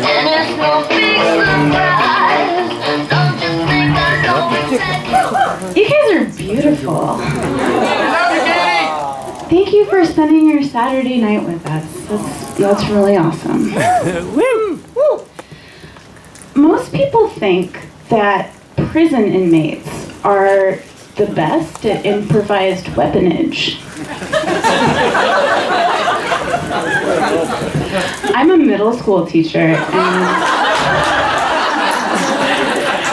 And it's no big surprise. Don't you think I know that? You guys are beautiful. Thank you for spending your Saturday night with us. That's really awesome. Woo! Most people think that prison inmates are the best at improvised weaponage. I'm a middle school teacher, and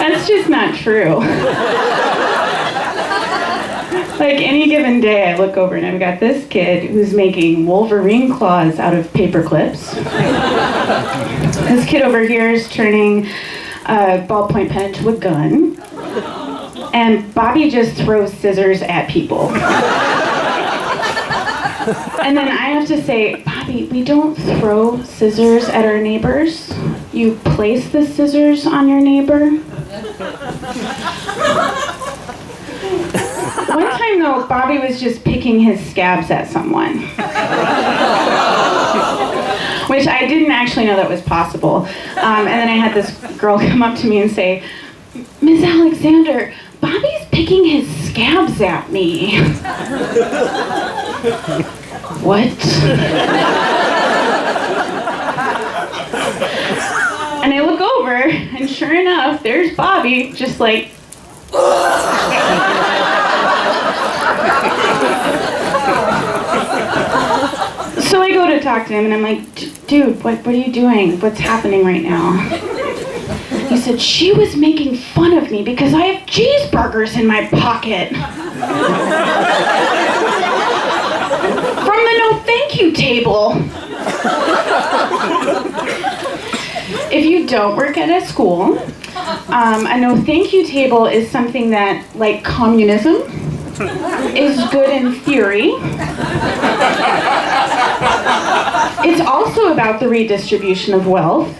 that's just not true. Like any given day, I look over and I've got this kid who's making Wolverine claws out of paper clips. This kid over here is turning a ballpoint pen into a gun. And Bobby just throws scissors at people. And then I have to say, Bobby, we don't throw scissors at our neighbors. You place the scissors on your neighbor. One time though, Bobby was just picking his scabs at someone. Which I didn't actually know that was possible. And then I had this girl come up to me and say, Ms. Alexander, Bobby's picking his scabs at me. What? And I look over, and sure enough, there's Bobby, just like... So I go to talk to him, and I'm like, dude, what are you doing? What's happening right now? He said, she was making fun of me because I have cheeseburgers in my pocket. From the no thank you table. If you don't work at a school, a no thank you table is something that, like communism, is good in theory. It's also about the redistribution of wealth.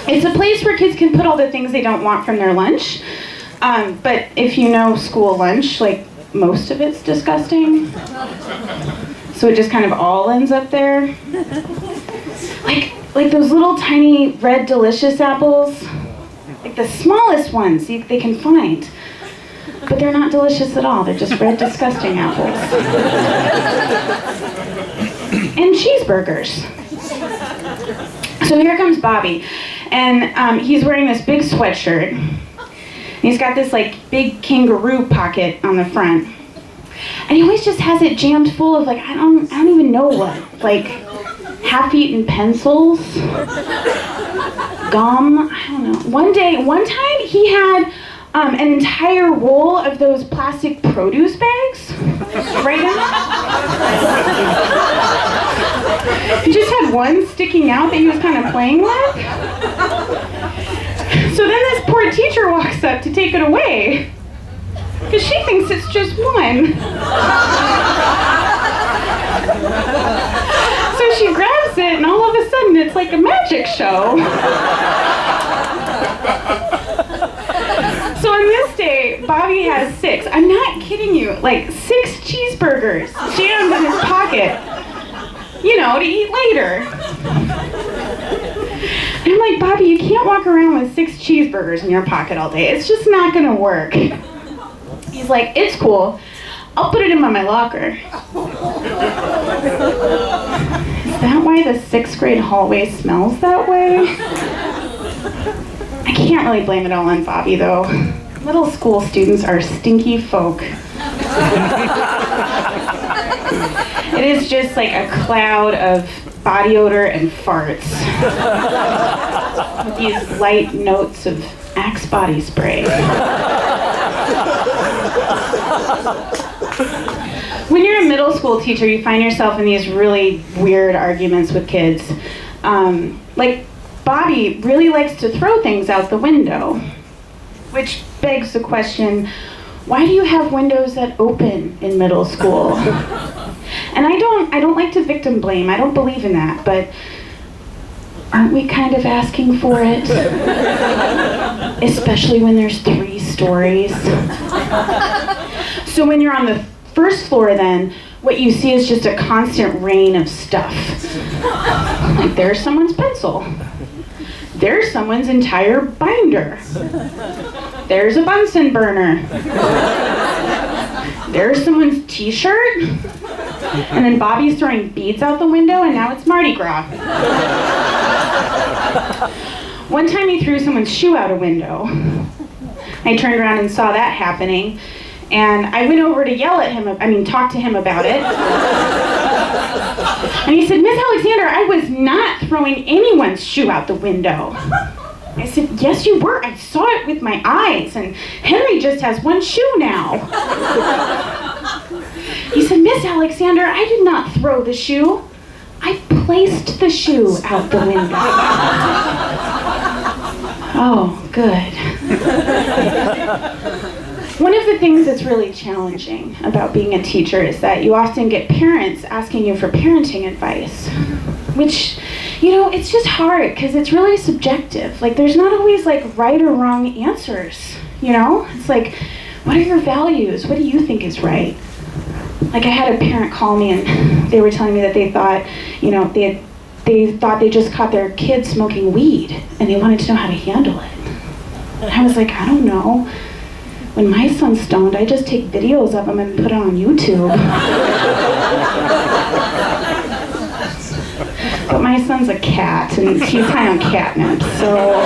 It's a place where kids can put all the things they don't want from their lunch. But if you know school lunch, like most of it's disgusting. So it just kind of all ends up there. Like those little tiny red delicious apples. Like the smallest ones they can find. But they're not delicious at all. They're just red disgusting apples. And cheeseburgers. So here comes Bobby. And he's wearing this big sweatshirt. And he's got this like big kangaroo pocket on the front. And he always just has it jammed full of like, I don't even know what. Like half-eaten pencils, gum, I don't know. One time he had an entire roll of those plastic produce bags right in there. He just had one sticking out that he was kind of playing with. So then this poor teacher walks up to take it away because she thinks it's just one. So she grabs it and all of a sudden it's like a magic show. So on this day, Bobby has 6. I'm not kidding you, like 6 cheeseburgers jammed in his pocket, you know, to eat later. And I'm like, Bobby, you can't walk around with 6 cheeseburgers in your pocket all day. It's just not gonna work. He's like, it's cool. I'll put it in my locker. Is that why the 6th grade hallway smells that way? I can't really blame it all on Bobby, though. Middle school students are stinky folk. It is just like a cloud of body odor and farts. With these light notes of Axe body spray. When you're a middle school teacher, you find yourself in these really weird arguments with kids. Like, Bobby really likes to throw things out the window, which begs the question, why do you have windows that open in middle school? And I don't like to victim blame. I don't believe in that, but aren't we kind of asking for it? Especially when there's 3 stories. So when you're on the first floor then, what you see is just a constant rain of stuff. Like there's someone's pencil. There's someone's entire binder. There's a Bunsen burner. There's someone's t-shirt. And then Bobby's throwing beads out the window, and now it's Mardi Gras. One time he threw someone's shoe out a window. I turned around and saw that happening, and I went over to talk to him about it. And he said, Miss Alexander, I was not throwing anyone's shoe out the window. I said, yes, you were. I saw it with my eyes, and Henry just has one shoe now. He said, Miss Alexander, I did not throw the shoe. I placed the shoe out the window. Oh, good. One of the things that's really challenging about being a teacher is that you often get parents asking you for parenting advice, which, it's just hard because it's really subjective. Like, there's not always like right or wrong answers, It's like, what are your values? What do you think is right? Like, I had a parent call me and they were telling me that they thought, they thought they just caught their kid smoking weed and they wanted to know how to handle it. And I was like, I don't know. When my son's stoned, I just take videos of him and put it on YouTube. But my son's a cat and he's high on catnip, so.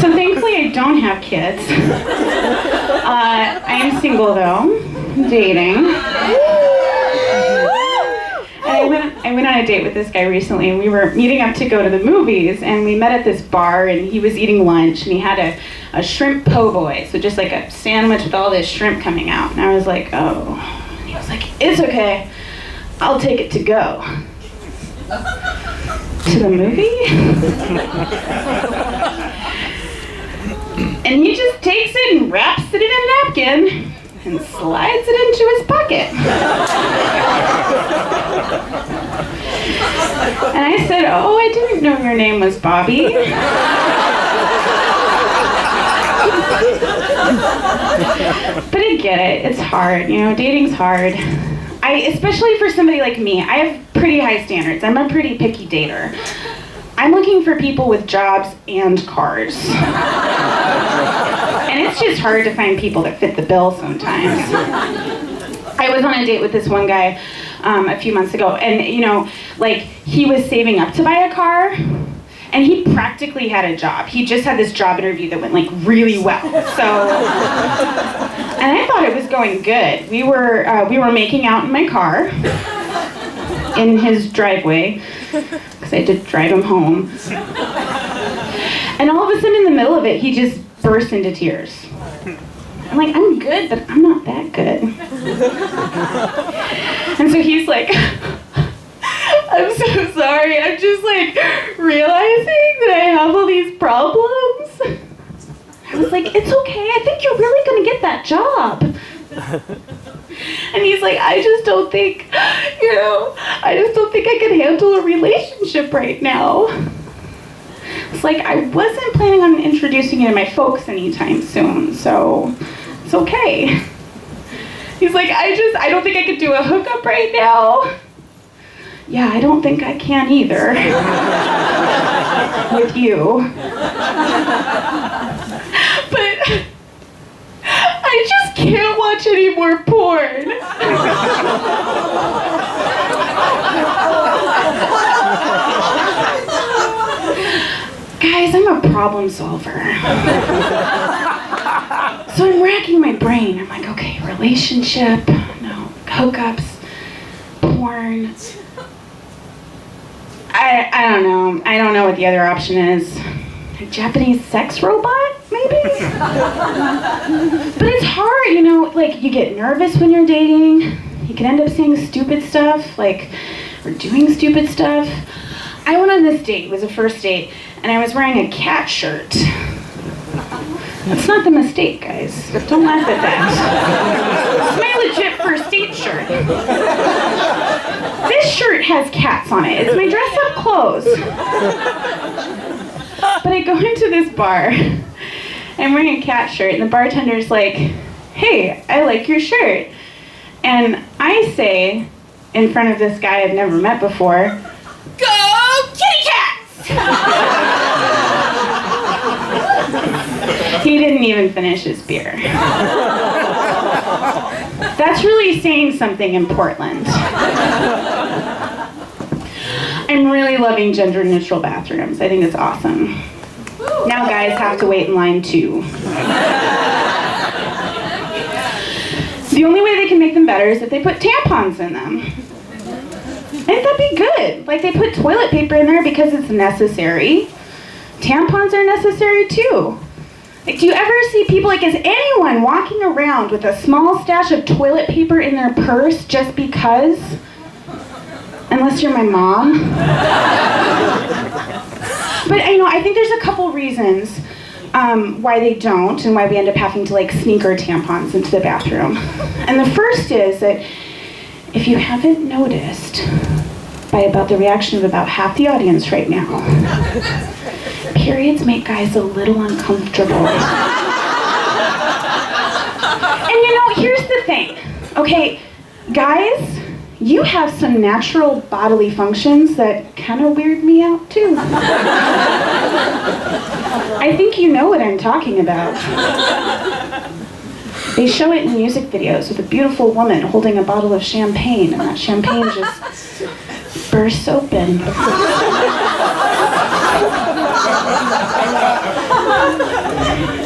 So thankfully I don't have kids. I am single though, dating. And I went on a date with this guy recently, and we were meeting up to go to the movies, and we met at this bar, and he was eating lunch, and he had a shrimp po' boy, so just like a sandwich with all this shrimp coming out. And I was like, oh. And he was like, it's okay, I'll take it to go. To the movie? And he just takes it and wraps it in a napkin and slides it into his pocket. And I said, oh, I didn't know your name was Bobby. But I get it, it's hard, dating's hard. Especially for somebody like me, I have pretty high standards. I'm a pretty picky dater. I'm looking for people with jobs and cars. And it's just hard to find people that fit the bill sometimes. I was on a date with this one guy a few months ago, and he was saving up to buy a car, and he practically had a job. He just had this job interview that went really well. So, and I thought it was going good. We were making out in my car in his driveway, because I did drive him home. And all of a sudden, in the middle of it, he just burst into tears. I'm like, I'm good, but I'm not that good. And so he's like, I'm so sorry. I'm just realizing that I have all these problems. I was like, it's okay. I think you're really going to get that job. And he's like, I just don't think I can handle a relationship right now. It's like, I wasn't planning on introducing you to my folks anytime soon, so it's okay. He's like, I don't think I could do a hookup right now. Yeah, I don't think I can either. With you. But I just can't watch any more porn. Guys, I'm a problem solver. So I'm racking my brain. I'm like, okay, relationship, no, hookups, porn. I don't know. I don't know what the other option is. A Japanese sex robot, maybe? But it's hard, you get nervous when you're dating. You can end up saying stupid stuff, or doing stupid stuff. I went on this date, it was a first date, and I was wearing a cat shirt. That's not the mistake, guys. Don't laugh at that. It's my legit first date shirt. This shirt has cats on it. It's my dress-up clothes. But I go into this bar, I'm wearing a cat shirt, and the bartender's like, hey, I like your shirt. And I say, in front of this guy I've never met before, go kitty cats! He didn't even finish his beer. That's really saying something in Portland. I'm really loving gender-neutral bathrooms. I think it's awesome. Now guys have to wait in line too. The only way they can make them better is if they put tampons in them. And that'd be good. Like, they put toilet paper in there because it's necessary. Tampons are necessary too. Like, do you ever see people, like, is anyone walking around with a small stash of toilet paper in their purse just because? Unless you're my mom. But I think there's a couple reasons why they don't, and why we end up having to like sneak our tampons into the bathroom. And the first is that if you haven't noticed, by about the reaction of about half the audience right now, periods make guys a little uncomfortable. And here's the thing, okay, guys, you have some natural bodily functions that kind of weird me out too. I think you know what I'm talking about. They show it in music videos with a beautiful woman holding a bottle of champagne, and that champagne just bursts open.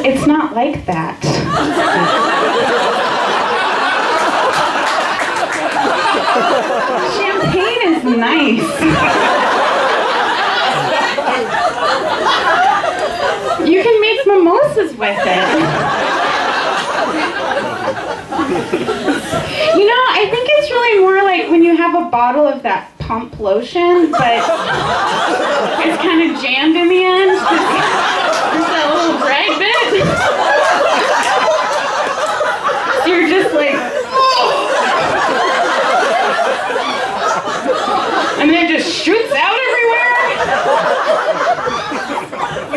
It's not like that. Champagne is nice. You can make mimosas with it. I think it's really more like when you have a bottle of that pump lotion, but it's kind of jammed in the end. There's that little drag bit. So you're just like, and then it just shoots out everywhere.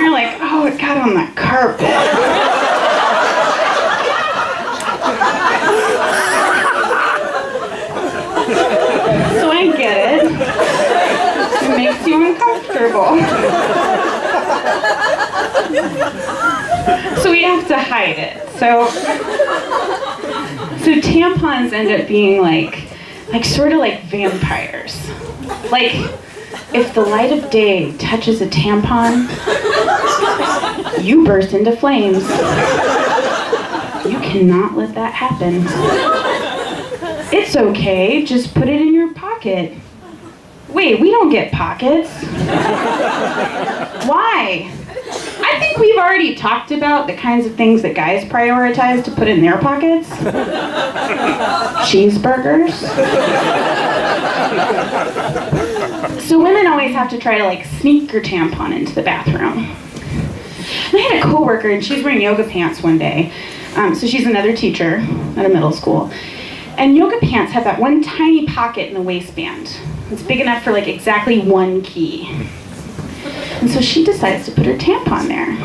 You're like, oh, it got on the carpet. So I get it. It makes you uncomfortable. So we have to hide it. So tampons end up being like sort of like vampires. Like, if the light of day touches a tampon, you burst into flames. You cannot let that happen. It's okay, just put it in your pocket. Wait, we don't get pockets. Why? I think we've already talked about the kinds of things that guys prioritize to put in their pockets. Cheeseburgers. So women always have to try to like sneak your tampon into the bathroom. And I had a coworker, and she's wearing yoga pants one day. So she's another teacher at a middle school. And yoga pants have that one tiny pocket in the waistband. It's big enough for like exactly one key. And so she decides to put her tampon there.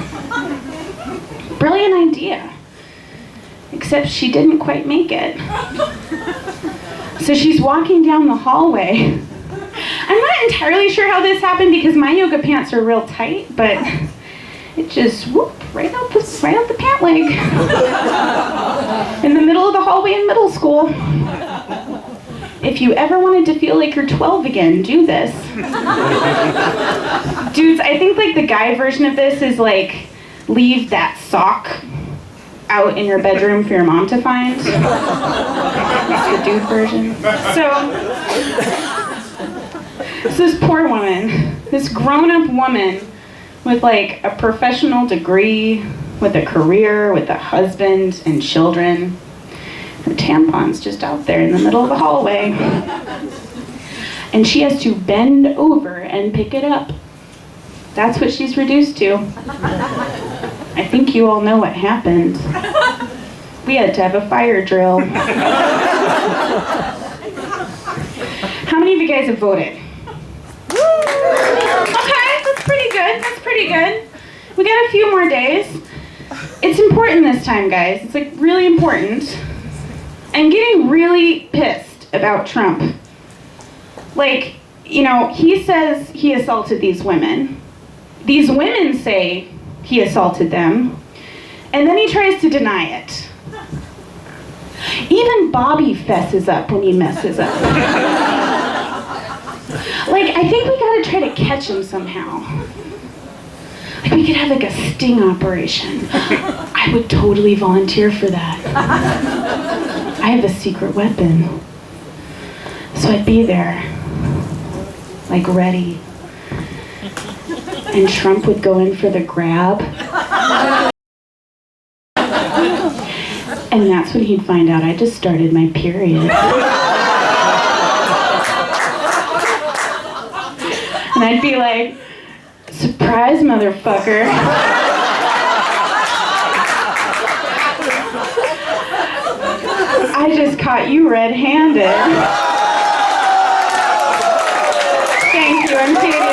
Brilliant idea. Except she didn't quite make it. So she's walking down the hallway. I'm not entirely sure how this happened because my yoga pants are real tight, but it just whooped right out the pant leg. In the middle of the hallway in middle school. If you ever wanted to feel like you're 12 again, do this. Dudes, I think like the guy version of this is like, leave that sock out in your bedroom for your mom to find. That's the dude version. So this poor woman, this grown-up woman with like a professional degree, with a career, with a husband and children, her tampon's just out there in the middle of the hallway. And she has to bend over and pick it up. That's what she's reduced to. I think you all know what happened. We had to have a fire drill. How many of you guys have voted? Okay, that's pretty good. We got a few more days. it's important this time, guys. It's like really important. I'm getting really pissed about Trump. Like, you know, he says he assaulted these women. These women say he assaulted them. And then he tries to deny it. Even Bobby fesses up when he messes up. Like, I think we gotta try to catch him somehow. Like, we could have like a sting operation. I would totally volunteer for that. I have a secret weapon. So I'd be there, like ready. And Trump would go in for the grab. And that's when he'd find out I just started my period. And I'd be like, surprise, motherfucker. I just caught you red-handed. Thank you, I'm Katy.